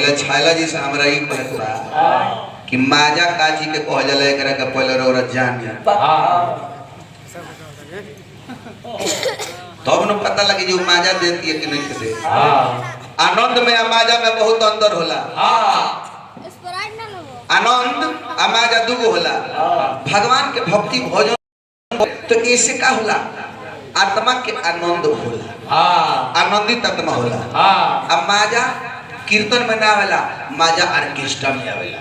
पहले छैला जी से हमरा ई कहत बा कि माजा काची के कह जले एकरा के पहले रौरा जानी तब न पता लगी जो माजा देती है कि नहीं से आनंद में आ माजा में बहुत अंतर होला आनंद आ माजा दुगो होला भगवान के भक्ति भोजन तो ऐसे का होला आत्मा के आनंद होला आनंदित आत्मा होला अब माजा कीर्तन में ना आवेला माजा ऑर्केस्ट्रा में आवेला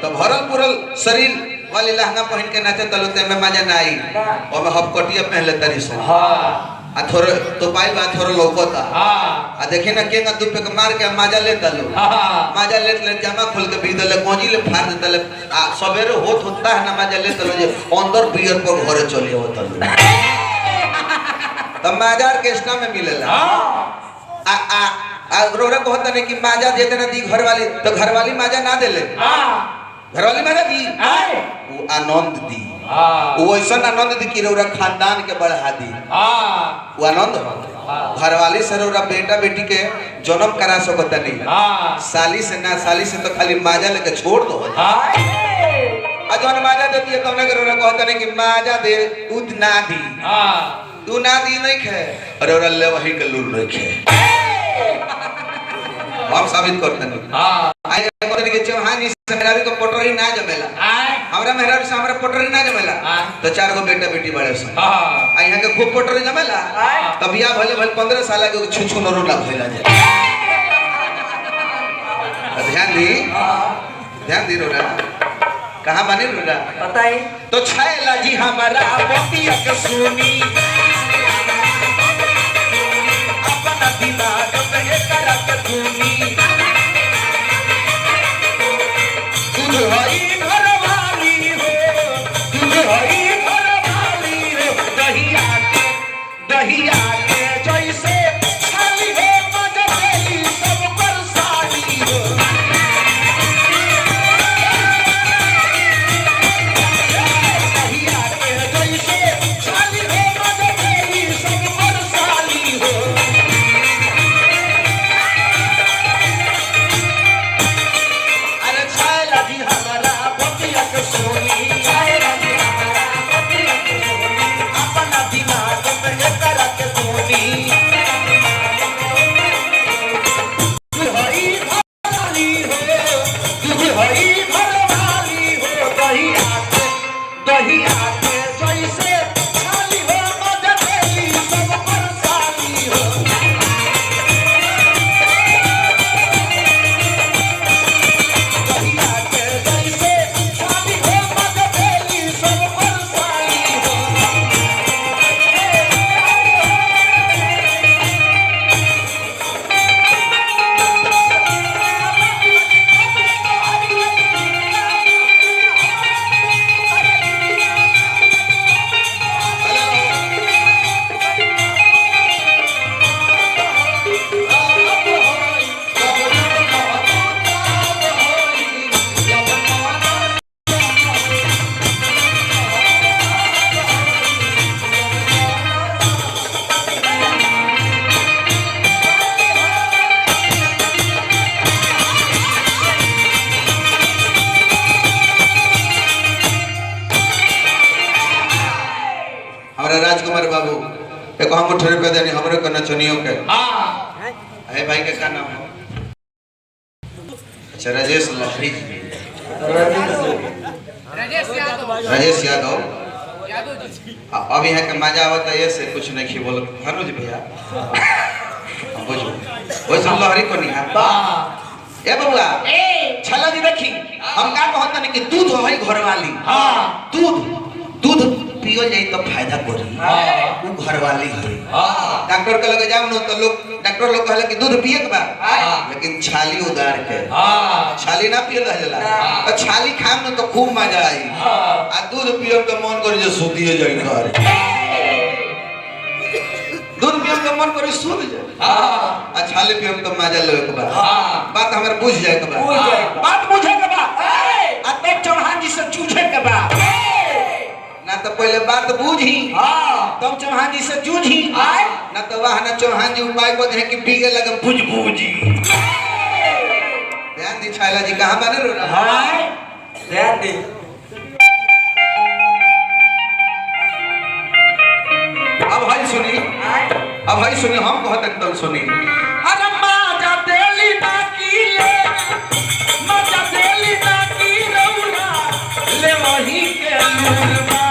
तो भरल पुरल शरीर वाली लहंगा पहन के नाचे तलुते में मजा ना आई और मैं हपकटिया पहन ले तरी से आ थोड़े तो पाई बात थोड़ा लौकता आ देखी ना केंगा दू पे मार के मजा ले तलो मजा ले जमा खोल के भी दले कोजी ले फाड़ दे तले आ सवेरे होता है ना मजा ले तलो जे अंदर बियर पर घरे चली होता तब मजा के स्टा में मिलेला आ रोरा कहता नहीं कि मजा देते ना दी घरवाली तो घरवाली मजा ना देले घरवाली मजा दी वो आनंद दी वो ऐसा आनंद दी कि रोरा खानदान के बढ़ा दी वो आनंद घरवाली से रोरा बेटा बेटी के जन्म करा सकता नहीं साली से ना साली से तो खाली माजा लेके छोड़ दो आज जब माजा देती है तब रोरा कहता नहीं कि माजा दे दूध ना दी तू ना दी नहीं खे अरे रोरा ले वही के लूर नहीं खे हम साबित करते नहीं आई कहते कि चौहान जी से मेरा भी को पटरी ना जमेला हमरा मेहरा से हमरा पटरी ना जमेला तो 4 गो बेटा बेटी बड़े से आ यहां के खूब पटरी जमेला तब या भले भले 15 साल के छुछु नरो ना भइला जाए ध्यान दी रोना कहां बने रोना बताई तो छैला जी हमारा बतिया के सुनी अपना दिमाग में करा के सुनी हई घरवाली हो हई घरवाली हो दहिया के जैसे छाली हो मजबेली सब पर साली हो दहिया के जैसे छाली हो मजबेली सब पर साली हो राजकुमार बाबू एक हम 8 रुपया देनी हमरे को नचनियों के है भाई के का नाम है अच्छा राजेश लहरी राजेश यादव जी अब यहाँ के मजा आवता है से कुछ नहीं खी बोल हनुज भैया बुझो ओए सब लहरी को नहीं है ए बबुआ छला जी देखी हम का कहत नहीं कि दूध होई घरवाली दूध पियो जाई तो फायदा करी वो घरवाली है डॉक्टर के लगे जाओ न तो लोग डॉक्टर लोग कहले कि दूध पिए के बा लेकिन छाली उधार के छाली ना पिए रहला तो छाली खाम न तो खूब मजा आई आ दूध पियो के मन करे जे सुतिए जाई घर दूध पियो के मन करे सूत जाए आ छाली पियो तो मजा लेवे के बा बात हमर बुझ जाए के बा बात बुझे के बा आ तब चौहान जी से चूझे के बा ना तो पहले बात बूझी तब चौहान जी से जूझी ना तो वह ना चौहान जी उपाय को दे कि बीगे लगे बुझ बूझी जी छैला जी कहां बने रो हाय ध्यान दे अब भाई सुनी हम कहत एकदम सुनी अरे माजा देली बाकी ले माजा देली बाकी रौला ले वही के लूरबा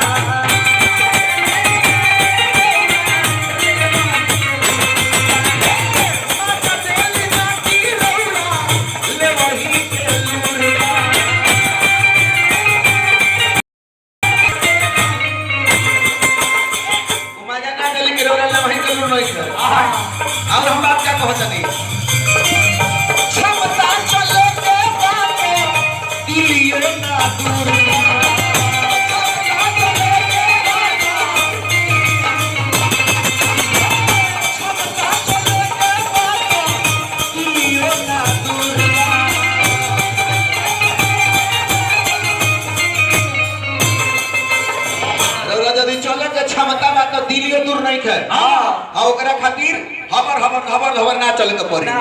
माजा देली बाकी रौला ले वही के लूरबा मजा ना देली के रौला ले वही के लूर नहीं कर और हम बात क्या कहत नहीं क्षमता चले के बाटे दिलियो ना दूर क्षमता बा तो दिलियो दूर नहीं है हां ओकरा खातिर हबर ना चल के पड़ी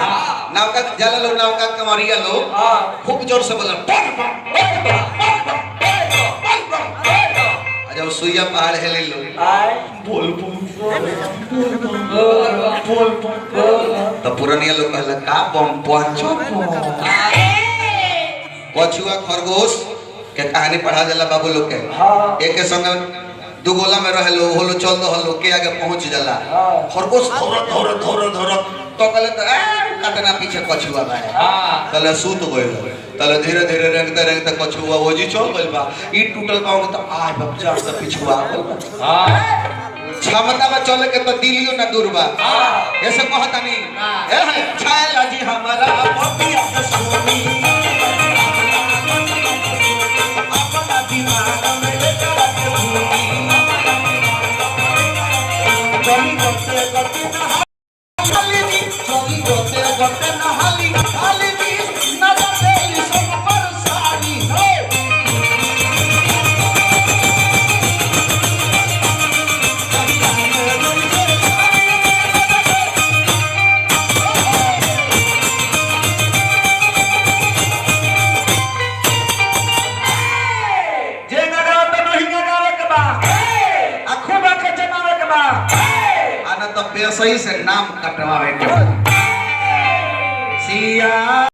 नौका जला लो नौका कमरिया लो खूब जोर से बोल जब सुइया पहाड़ हेले लो बोल तो पुरानिया लोग कहला का बम पांचो कछुआ खरगोश के कहानी पढ़ा जाला बाबू लोग के एक संग दो गोला में रहे लो होलो चल दो हलो के आगे पहुंच जाला खरगोश धोर तो कहले तो कतना पीछे कछुआ बा कहले सूत गइल तले धीरे धीरे रेंगते कछुआ ओजी चल गइल बा ई टूटल पाऊ तो आय बच्चा से पिछुआ क्षमता में चले के तो दिलियो ना दूर बा ऐसे कहता नहीं ए छैला जी हमारा बबिया के सोनी अपना दिमाग में लेकर के भूली चली गोते नहाली चली गोते नहाली खाली दी ना देली सब पर साली हो जे नगाव तो नहीं नगावे के बा आखो बा के जमावे के बा आना तो बेसही से नाम कटवावे के सिया